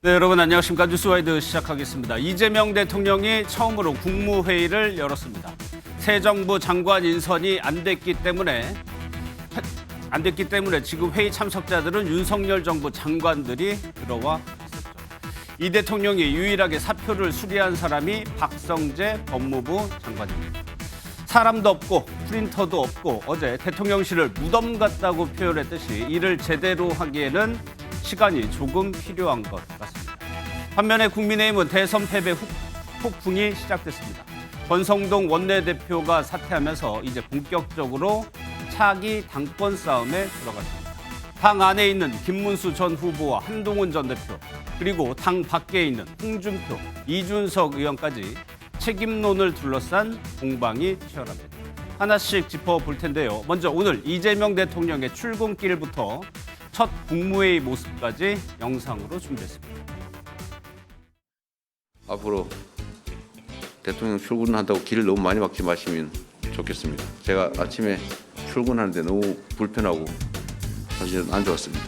네, 여러분 안녕하십니까. 뉴스와이드 시작하겠습니다. 이재명 대통령이 처음으로 국무회의를 열었습니다. 새 정부 장관 인선이 안 됐기 때문에 지금 회의 참석자들은 윤석열 정부 장관들이 들어와 있었죠. 이 대통령이 유일하게 사표를 수리한 사람이 박성재 법무부 장관입니다. 사람도 없고 프린터도 없고 어제 대통령실을 무덤 같다고 표현했듯이 이를 제대로 하기에는 시간이 조금 필요한 것 같습니다. 반면에 국민의힘은 대선 패배 폭풍이 시작됐습니다. 권성동 원내대표가 사퇴하면서 이제 본격적으로 차기 당권 싸움에 들어갔습니다. 당 안에 있는 김문수 전 후보와 한동훈 전 대표, 그리고 당 밖에 있는 홍준표, 이준석 의원까지 책임론을 둘러싼 공방이 치열합니다. 하나씩 짚어볼 텐데요. 먼저 오늘 이재명 대통령의 출근길부터 첫 국무회의 모습까지 영상으로 준비했습니다. 앞으로 대통령 출근한다고 길을 너무 많이 막지 마시면 좋겠습니다. 제가 아침에 출근하는데 너무 불편하고 사실은 안 좋았습니다.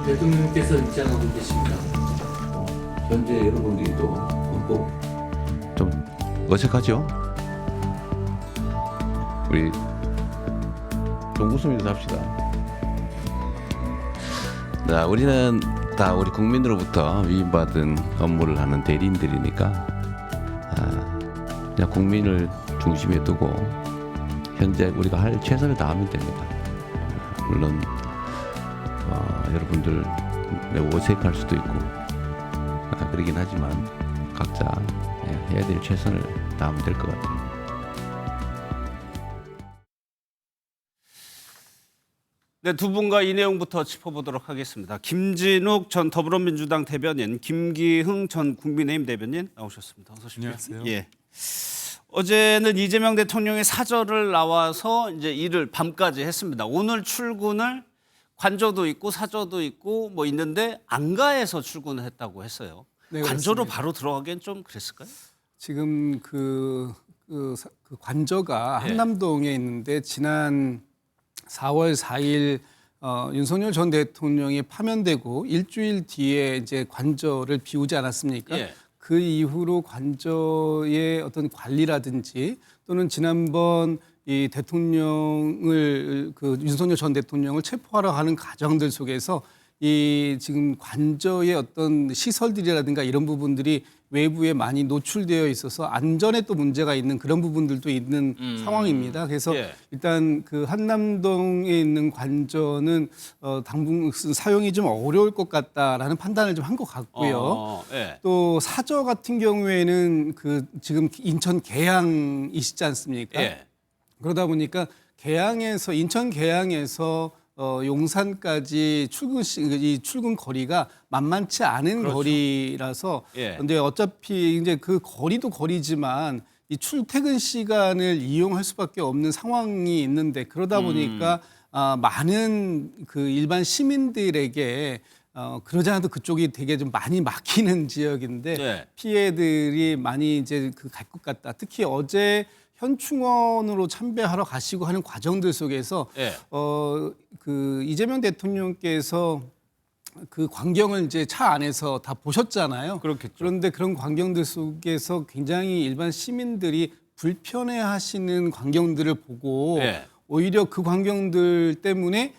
대통령께서 입장하고 계십니다. 현재 여러분들이 또 좀 어색하죠? 우리 좀 웃으면서 합시다. 자, 우리는 다 우리 국민으로부터 위임받은 업무를 하는 대리인들이니까 그냥 국민을 중심에 두고 현재 우리가 할 최선을 다하면 됩니다. 물론 여러분들 매우 어색할 수도 있고 그러긴 하지만 각자 해야 될 최선을 다하면 될 것 같아요. 네, 두 분과 이 내용부터 짚어보도록 하겠습니다. 김진욱 전 더불어민주당 대변인, 김기흥 전 국민의힘 대변인 나오셨습니다. 어서 오십시오. 안녕하세요. 예. 어제는 이재명 대통령의 사절을 나와서 이제 일을 밤까지 했습니다. 오늘 출근을 관저도 있고 사저도 있고 뭐 있는데 안가에서 출근을 했다고 했어요. 네, 관저로 그렇습니다. 바로 들어가기엔 좀 그랬을까요? 지금 그 관저가 예. 한남동에 있는데 지난 4월 4일 윤석열 전 대통령이 파면되고 일주일 뒤에 이제 관저를 비우지 않았습니까? 예. 그 이후로 관저의 어떤 관리라든지 또는 지난번 이 대통령을 그 윤석열 전 대통령을 체포하러 가는 과정들 속에서 이 지금 관저의 어떤 시설들이라든가 이런 부분들이 외부에 많이 노출되어 있어서 안전에 또 문제가 있는 그런 부분들도 있는 상황입니다. 그래서 예. 일단 그 한남동에 있는 관저는 당분 사용이 좀 어려울 것 같다라는 판단을 좀 한 것 같고요. 예. 또 사저 같은 경우에는 그 지금 인천 계양이시지 않습니까? 예. 그러다 보니까 인천 계양에서 용산까지 이 출근 거리가 만만치 않은 그렇죠. 거리라서 예. 근데 어차피 이제 그 거리도 거리지만 이 출퇴근 시간을 이용할 수밖에 없는 상황이 있는데 그러다 보니까 많은 그 일반 시민들에게 그러지 않아도 그쪽이 되게 좀 많이 막히는 지역인데 네. 피해들이 많이 이제 갈 것 같다. 특히 어제 현충원으로 참배하러 가시고 하는 과정들 속에서 예. 그 이재명 대통령께서 그 광경을 이제 차 안에서 다 보셨잖아요. 그렇겠죠. 그런데 그런 광경들 속에서 굉장히 일반 시민들이 불편해하시는 광경들을 보고 예. 오히려 그 광경들 때문에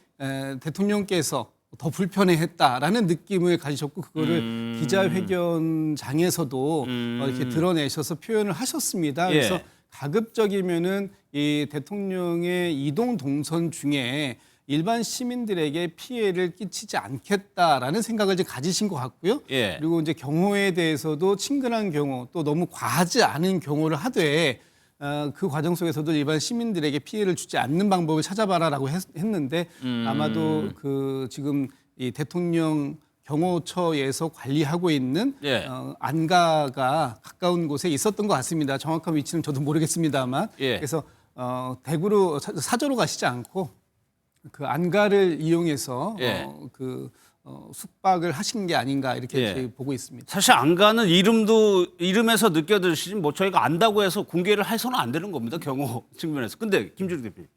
대통령께서 더 불편해했다라는 느낌을 가지셨고 그거를 기자회견장에서도 이렇게 드러내셔서 표현을 하셨습니다. 예. 그래서 가급적이면은 이 대통령의 이동 동선 중에 일반 시민들에게 피해를 끼치지 않겠다라는 생각을 이제 가지신 것 같고요. 예. 그리고 이제 경호에 대해서도 친근한 경호 또 너무 과하지 않은 경호를 하되 그 과정 속에서도 일반 시민들에게 피해를 주지 않는 방법을 찾아봐라라고 했는데 아마도 그 지금 이 대통령 경호처에서 관리하고 있는 예. 안가가 가까운 곳에 있었던 것 같습니다. 정확한 위치는 저도 모르겠습니다만 예. 그래서 대구로 사저로 가시지 않고 그 안가를 이용해서 예. 숙박을 하신 게 아닌가 이렇게 예. 저희 보고 있습니다. 사실 안가는 이름에서 느껴드시지 뭐 저희가 안다고 해서 공개를 해서는 안 되는 겁니다. 경호 측면에서. 근데 김준욱 대표님,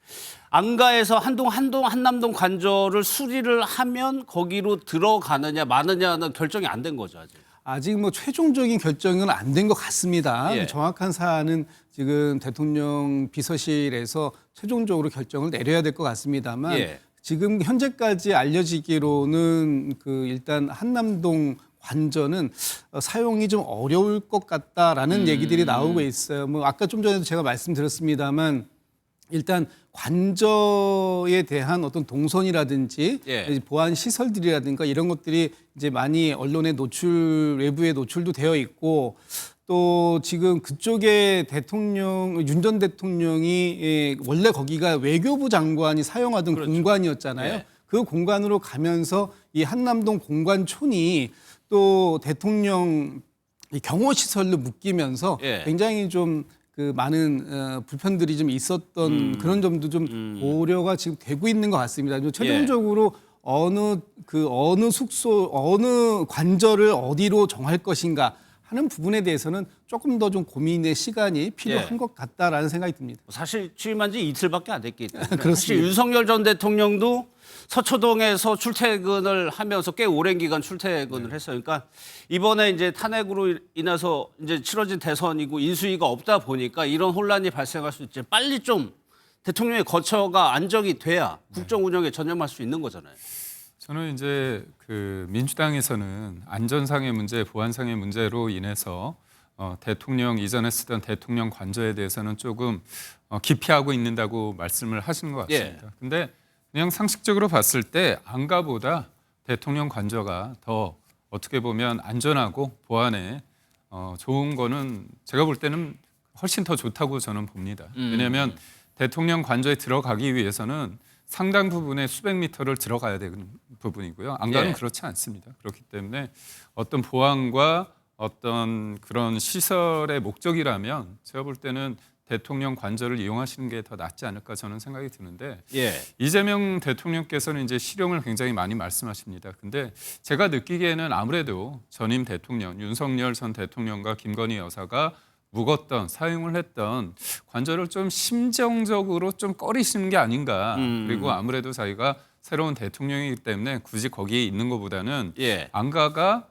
안가에서 한남동 관저를 수리를 하면 거기로 들어가느냐 마느냐는 결정이 안 된 거죠 아직. 아직 뭐 최종적인 결정은 안 된 것 같습니다. 예. 정확한 사안은 지금 대통령 비서실에서 최종적으로 결정을 내려야 될 것 같습니다만 예. 지금 현재까지 알려지기로는 일단 한남동 관저는 사용이 좀 어려울 것 같다라는 얘기들이 나오고 있어요. 뭐 아까 좀 전에도 제가 말씀드렸습니다만 일단 관저에 대한 어떤 동선이라든지 예. 보안 시설들이라든가 이런 것들이 이제 많이 언론에 외부에 노출도 되어 있고 또 지금 그쪽에 윤 전 대통령이 원래 거기가 외교부 장관이 사용하던 공간이었잖아요. 예. 그 공간으로 가면서 이 한남동 공관촌이 또 대통령 이 경호 시설로 묶이면서 예. 굉장히 좀 많은 불편들이 좀 있었던 그런 점도 좀 고려가 지금 되고 있는 것 같습니다. 최종적으로 어느 숙소, 어느 관저를 어디로 정할 것인가 하는 부분에 대해서는 조금 더 좀 고민의 시간이 필요한 예. 것 같다라는 생각이 듭니다. 사실 취임한 지 이틀밖에 안 됐기 때문에 그렇습니다. 사실 윤석열 전 대통령도 서초동에서 출퇴근을 하면서 꽤 오랜 기간 출퇴근을 했어요. 그러니까 이번에 이제 탄핵으로 인해서 이제 치러진 대선이고 인수위가 없다 보니까 이런 혼란이 발생할 수 있지. 빨리 좀 대통령의 거처가 안정이 돼야 국정 운영에 전념할 수 있는 거잖아요. 저는 이제 민주당에서는 안전상의 문제, 보안상의 문제로 인해서 대통령 이전에 쓰던 대통령 관저에 대해서는 조금 기피하고 있는다고 말씀을 하시는 것 같습니다. 근데 그냥 상식적으로 봤을 때 안가보다 대통령 관저가 더 어떻게 보면 안전하고 보안에 좋은 거는 제가 볼 때는 훨씬 더 좋다고 저는 봅니다. 왜냐하면 대통령 관저에 들어가기 위해서는 상당 부분의 수백 미터를 들어가야 되는 부분이고요. 안가는 예. 그렇지 않습니다. 그렇기 때문에 어떤 보안과 어떤 그런 시설의 목적이라면 제가 볼 때는 대통령 관저를 이용하시는 게 더 낫지 않을까 저는 생각이 드는데 예. 이재명 대통령께서는 이제 실용을 굉장히 많이 말씀하십니다. 근데 제가 느끼기에는 아무래도 전임 대통령 윤석열 전 대통령과 김건희 여사가 묵었던 사용을 했던 관저를 좀 심정적으로 좀 꺼리시는 게 아닌가. 그리고 아무래도 자기가 새로운 대통령이기 때문에 굳이 거기에 있는 것보다는 예. 안가가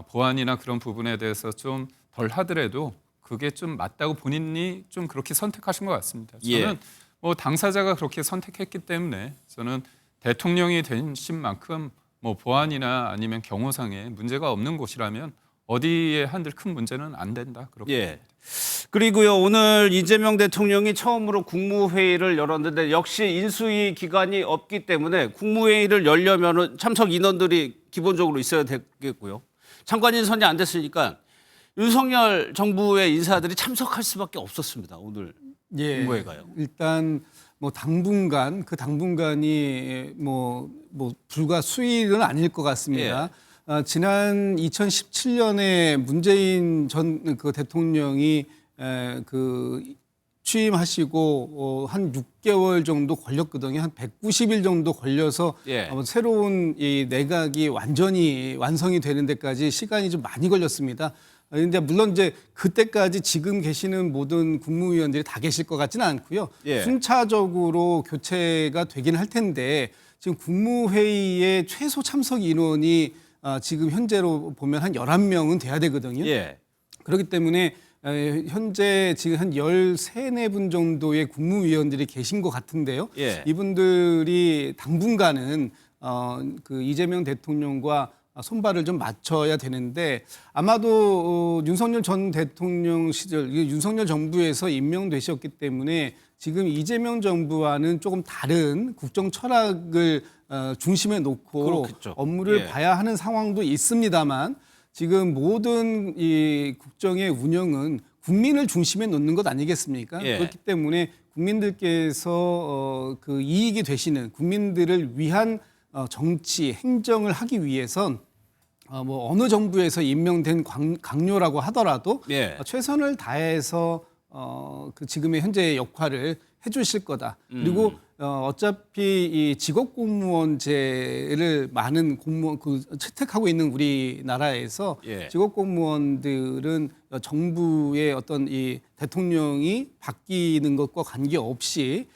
보안이나 그런 부분에 대해서 좀 덜 하더라도 그게 좀 맞다고 본인이 좀 그렇게 선택하신 것 같습니다. 저는 예. 뭐 당사자가 그렇게 선택했기 때문에 저는 대통령이 되신 만큼 뭐 보안이나 아니면 경호상에 문제가 없는 곳이라면 어디에 한들 큰 문제는 안 된다. 그렇게 예. 그리고요, 오늘 이재명 대통령이 처음으로 국무회의를 열었는데 역시 인수위 기간이 없기 때문에 국무회의를 열려면 참석 인원들이 기본적으로 있어야 되겠고요. 장관 인선이 안 됐으니까 윤석열 정부의 인사들이 참석할 수밖에 없었습니다. 오늘 국무회의 가요. 일단 뭐 당분간 당분간이 뭐 불과 수일은 아닐 것 같습니다. 지난 2017년에 문재인 전 대통령이 취임하시고 한 6개월 정도 걸렸거든요. 한 190일 정도 걸려서 새로운 이 내각이 완전히 완성이 되는 데까지 시간이 좀 많이 걸렸습니다. 그런데 물론 이제 그때까지 지금 계시는 모든 국무위원들이 다 계실 것 같지는 않고요. 순차적으로 교체가 되긴 할 텐데 지금 국무회의의 최소 참석 인원이 지금 현재로 보면 한 11명은 돼야 되거든요. 그렇기 때문에 현재 지금 한 13~14분 정도의 국무위원들이 계신 것 같은데요. 이분들이 당분간은 이재명 대통령과 손발을 좀 맞춰야 되는데 아마도 윤석열 전 대통령 시절 윤석열 정부에서 임명되셨기 때문에 지금 이재명 정부와는 조금 다른 국정 철학을 중심에 놓고 그렇겠죠. 업무를 봐야 하는 상황도 있습니다만 지금 모든 이 국정의 운영은 국민을 중심에 놓는 것 아니겠습니까? 그렇기 때문에 국민들께서 이익이 되시는 국민들을 위한 정치, 행정을 하기 위해선 뭐 어느 정부에서 임명된 강요라고 하더라도 최선을 다해서 지금의 현재의 역할을 해주실 거다. 그리고 어차피 이 직업 공무원제를 많은 공무원 채택하고 있는 우리나라에서 예. 직업 공무원들은 정부의 어떤 이 대통령이 바뀌는 것과 관계없이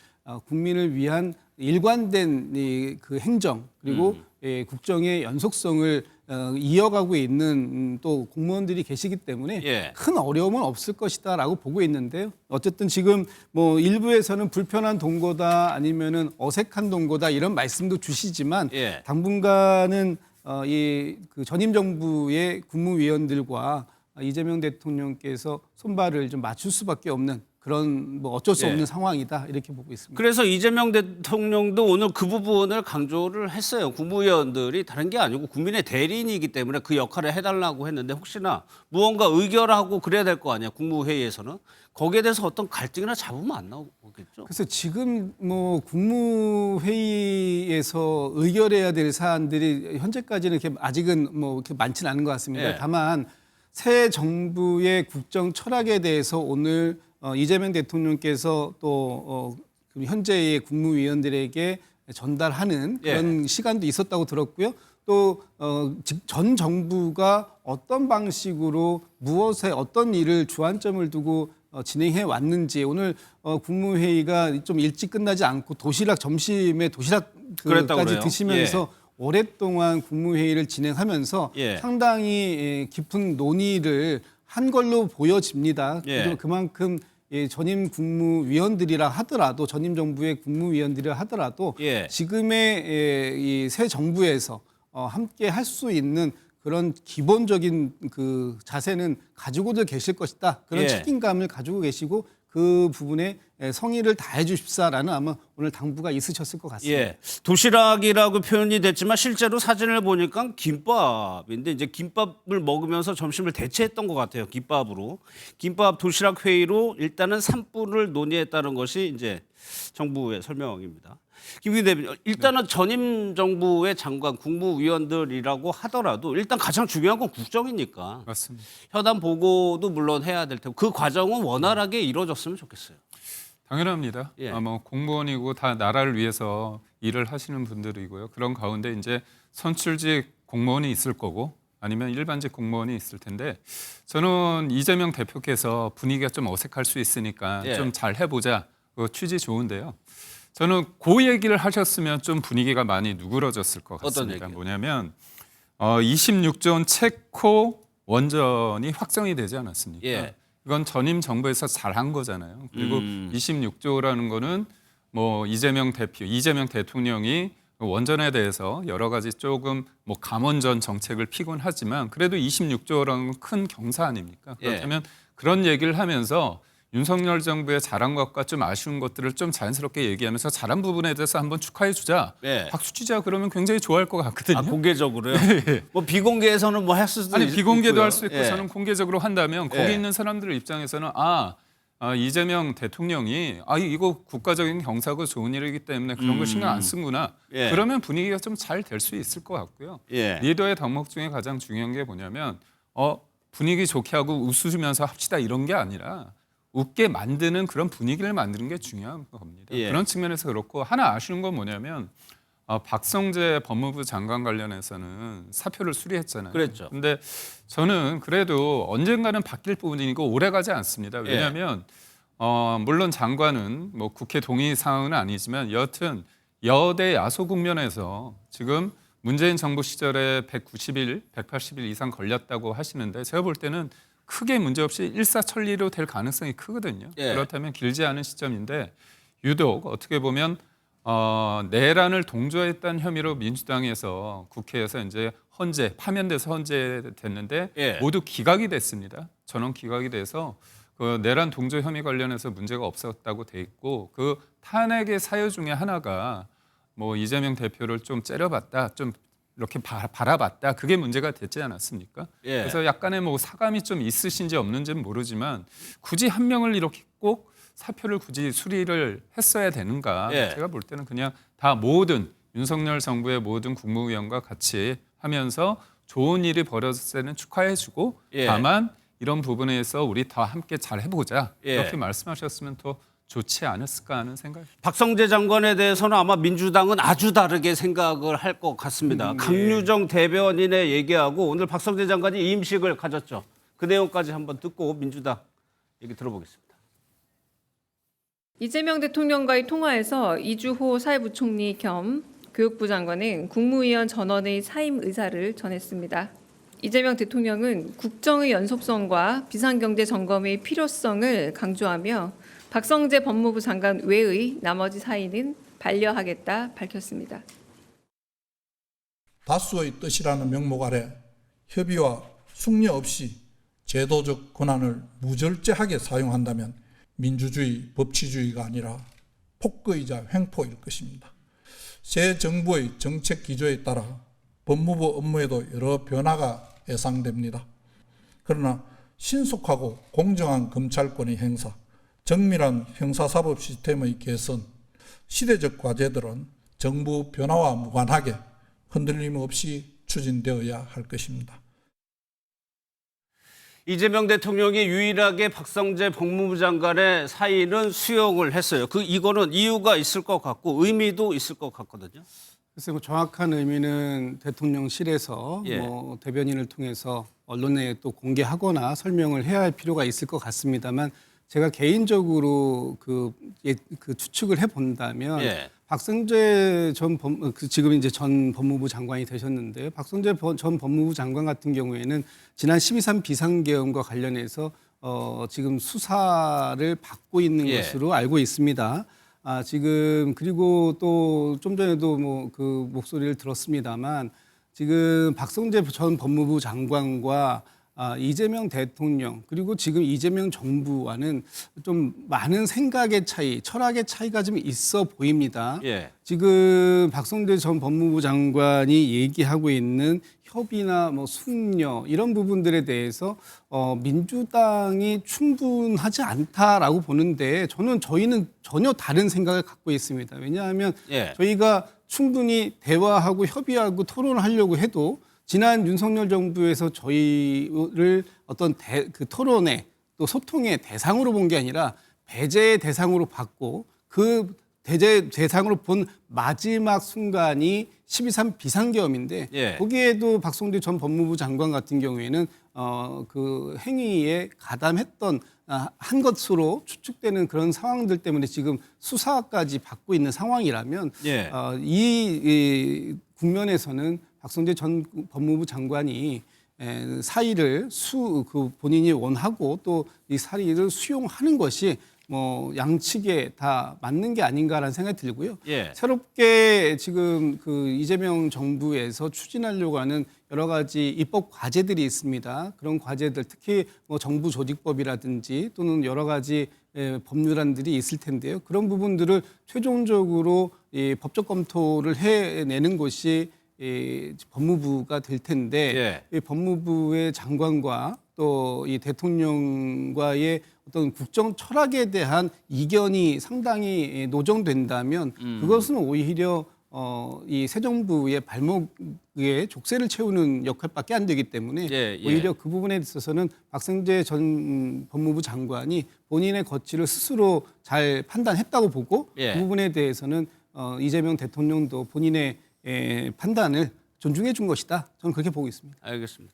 국민을 위한 일관된 그 행정 그리고 국정의 연속성을 이어가고 있는 또 공무원들이 계시기 때문에 예. 큰 어려움은 없을 것이다라고 보고 있는데요. 어쨌든 지금 뭐 일부에서는 불편한 동거다 아니면은 어색한 동거다 이런 말씀도 주시지만 예. 당분간은 이 그 전임 정부의 국무위원들과 이재명 대통령께서 손발을 좀 맞출 수밖에 없는 그런 뭐 어쩔 수 예. 없는 상황이다 이렇게 보고 있습니다. 그래서 이재명 대통령도 오늘 그 부분을 강조를 했어요. 국무위원들이 다른 게 아니고 국민의 대리인이기 때문에 그 역할을 해달라고 했는데 혹시나 무언가 의결하고 그래야 될 거 아니야 국무회의에서는 거기에 대해서 어떤 갈등이나 잡으면 안 나오겠죠. 그래서 지금 뭐 국무회의에서 의결해야 될 사안들이 현재까지는 이렇게 아직은 뭐 이렇게 많지는 않은 것 같습니다. 예. 다만 새 정부의 국정 철학에 대해서 오늘 이재명 대통령께서 또 현재의 국무위원들에게 전달하는 그런 시간도 있었다고 들었고요. 또 전 정부가 어떤 방식으로 무엇에 어떤 일을 주안점을 두고 진행해 왔는지 오늘 국무회의가 좀 일찍 끝나지 않고 점심에 그랬다고 도시락까지 그래요? 드시면서 오랫동안 국무회의를 진행하면서 예. 상당히 깊은 논의를 한 걸로 보여집니다. 예. 그리고 그만큼 전임 국무위원들이라 하더라도 전임 정부의 국무위원들이라 하더라도 예. 지금의 이 새 정부에서 함께 할 수 있는 그런 기본적인 그 자세는 가지고들 계실 것이다. 그런 예. 책임감을 가지고 계시고 그 부분에 성의를 다해 주십사라는 아마 오늘 당부가 있으셨을 것 같습니다. 예, 도시락이라고 표현이 됐지만 실제로 사진을 보니까 김밥인데 이제 김밥을 먹으면서 점심을 대체했던 것 같아요. 김밥으로. 김밥 도시락 회의로 일단은 산불을 논의했다는 것이 이제 정부의 설명입니다. 김기현 대변인, 일단은 전임 정부의 장관, 국무위원들이라고 하더라도 일단 가장 중요한 건 국정이니까 맞습니다. 현안 보고도 물론 해야 될 테고 그 과정은 원활하게 이루어졌으면 좋겠어요. 당연합니다. 예. 뭐 공무원이고 다 나라를 위해서 일을 하시는 분들이고요. 그런 가운데 이제 선출직 공무원이 있을 거고 아니면 일반직 공무원이 있을 텐데 저는 이재명 대표께서 분위기가 좀 어색할 수 있으니까 예. 좀 잘 해보자. 그 취지 좋은데요. 저는 그 얘기를 하셨으면 좀 분위기가 많이 누그러졌을 것 어떤 같습니다. 얘기요? 뭐냐면 26조 원 체코 원전이 확정이 되지 않았습니까? 예. 이건 전임 정부에서 잘한 거잖아요. 그리고 26조라는 거는 뭐 이재명 대통령이 원전에 대해서 여러 가지 조금 뭐 감원전 정책을 피곤 하지만 그래도 26조라는 건 큰 경사 아닙니까? 예. 그렇다면 그런 얘기를 하면서 윤석열 정부의 잘한 것과 좀 아쉬운 것들을 좀 자연스럽게 얘기하면서 잘한 부분에 대해서 한번 축하해 주자. 네. 박수 치자 그러면 굉장히 좋아할 것 같거든요. 아, 공개적으로요? 뭐 비공개에서는 뭐 했을 수도 아니 있고요. 비공개도 할 수 있고 예. 저는 공개적으로 한다면 거기 예. 있는 사람들 입장에서는 이재명 대통령이 이거 국가적인 경사고 좋은 일이기 때문에 그런 거 신경 안 쓴구나. 예. 그러면 분위기가 좀 잘 될 수 있을 것 같고요. 예. 리더의 덕목 중에 가장 중요한 게 뭐냐면 분위기 좋게 하고 웃으면서 합시다 이런 게 아니라 웃게 만드는 그런 분위기를 만드는 게 중요한 겁니다. 예. 그런 측면에서 그렇고 하나 아쉬운 건 뭐냐면 박성재 법무부 장관 관련해서는 사표를 수리했잖아요. 그랬죠. 근데 저는 그래도 언젠가는 바뀔 부분이고 오래 가지 않습니다. 왜냐하면 물론 장관은 뭐 국회 동의 사항은 아니지만 여하튼 여대 야소 국면에서 지금 문재인 정부 시절에 190일, 180일 이상 걸렸다고 하시는데 제가 볼 때는 크게 문제없이 일사천리로 될 가능성이 크거든요. 예. 그렇다면 길지 않은 시점인데 유독 어떻게 보면 내란을 동조했다는 혐의로 민주당에서 국회에서 이제 파면돼서 헌재됐는데 예. 모두 기각이 됐습니다. 전원 기각이 돼서 그 내란 동조 혐의 관련해서 문제가 없었다고 돼 있고 그 탄핵의 사유 중에 하나가 뭐 이재명 대표를 좀 째려봤다, 좀 이렇게 바라봤다. 그게 문제가 됐지 않았습니까? 예. 그래서 약간의 뭐 사감이 좀 있으신지 없는지는 모르지만 굳이 한 명을 이렇게 꼭 사표를 굳이 수리를 했어야 되는가? 예. 제가 볼 때는 그냥 다 모든 윤석열 정부의 모든 국무위원과 같이 하면서 좋은 일이 벌어졌을 때는 축하해주고 예. 다만 이런 부분에서 우리 다 함께 잘 해보자 예. 이렇게 말씀하셨으면 더 좋지 않았을까 하는 생각이. 박성재 장관에 대해서는 아마 민주당은 아주 다르게 생각을 할 것 같습니다. 강유정 대변인의 얘기하고 오늘 박성재 장관이 임식을 가졌죠. 그 내용까지 한번 듣고 민주당 얘기 들어보겠습니다. 이재명 대통령과의 통화에서 이주호 사회부총리 겸 교육부 장관은 국무위원 전원의 사임 의사를 전했습니다. 이재명 대통령은 국정의 연속성과 비상경제 점검의 필요성을 강조하며 박성재 법무부 장관 외의 나머지 사의는 반려하겠다 밝혔습니다. 다수의 뜻이라는 명목 아래 협의와 숙려 없이 제도적 권한을 무절제하게 사용한다면 민주주의, 법치주의가 아니라 폭거이자 횡포일 것입니다. 새 정부의 정책 기조에 따라 법무부 업무에도 여러 변화가 예상됩니다. 그러나 신속하고 공정한 검찰권의 행사, 정밀한 형사사법 시스템의 개선, 시대적 과제들은 정부 변화와 무관하게 흔들림 없이 추진되어야 할 것입니다. 이재명 대통령이 유일하게 박성재 법무부 장관의 사의는 수용을 했어요. 이거는 이유가 있을 것 같고 의미도 있을 것 같거든요. 글쎄 뭐 정확한 의미는 대통령실에서 예. 뭐 대변인을 통해서 언론에 또 공개하거나 설명을 해야 할 필요가 있을 것 같습니다만 제가 개인적으로 그 추측을 해본다면 예. 박성재 지금 이제 전 법무부 장관이 되셨는데 박성재 전 법무부 장관 같은 경우에는 지난 12.3 비상계엄과 관련해서 지금 수사를 받고 있는 예. 것으로 알고 있습니다. 지금 그리고 또 좀 전에도 뭐 그 목소리를 들었습니다만 지금 박성재 전 법무부 장관과 이재명 대통령 그리고 지금 이재명 정부와는 좀 많은 생각의 차이, 철학의 차이가 좀 있어 보입니다. 예. 지금 박성재 전 법무부 장관이 얘기하고 있는 협의나 뭐 숙려 이런 부분들에 대해서 민주당이 충분하지 않다라고 보는데 저희는 전혀 다른 생각을 갖고 있습니다. 왜냐하면 예. 저희가 충분히 대화하고 협의하고 토론을 하려고 해도 지난 윤석열 정부에서 저희를 어떤 그 토론의 또 소통의 대상으로 본 게 아니라 배제의 대상으로 봤고 그 대상으로 본 마지막 순간이 12.3 비상계엄인데 예. 거기에도 박성재 전 법무부 장관 같은 경우에는 그 행위에 가담했던 한 것으로 추측되는 그런 상황들 때문에 지금 수사까지 받고 있는 상황이라면 예. 이 국면에서는 박성재 전 법무부 장관이 사의를 본인이 원하고 또 이 사의를 수용하는 것이 뭐 양측에 다 맞는 게 아닌가라는 생각이 들고요. 예. 새롭게 지금 그 이재명 정부에서 추진하려고 하는 여러 가지 입법 과제들이 있습니다. 그런 과제들 특히 뭐 정부 조직법이라든지 또는 여러 가지 법률안들이 있을 텐데요. 그런 부분들을 최종적으로 이 법적 검토를 해내는 것이 법무부가 될 텐데 이 법무부의 장관과 또 이 대통령과의 어떤 국정 철학에 대한 이견이 상당히 노정된다면 그것은 오히려 이 새 정부의 발목에 족쇄를 채우는 역할밖에 안 되기 때문에 오히려 그 부분에 있어서는 박성재 전 법무부 장관이 본인의 거취를 스스로 잘 판단했다고 보고 그 부분에 대해서는 이재명 대통령도 본인의 판단을 존중해 준 것이다. 저는 그렇게 보고 있습니다. 알겠습니다.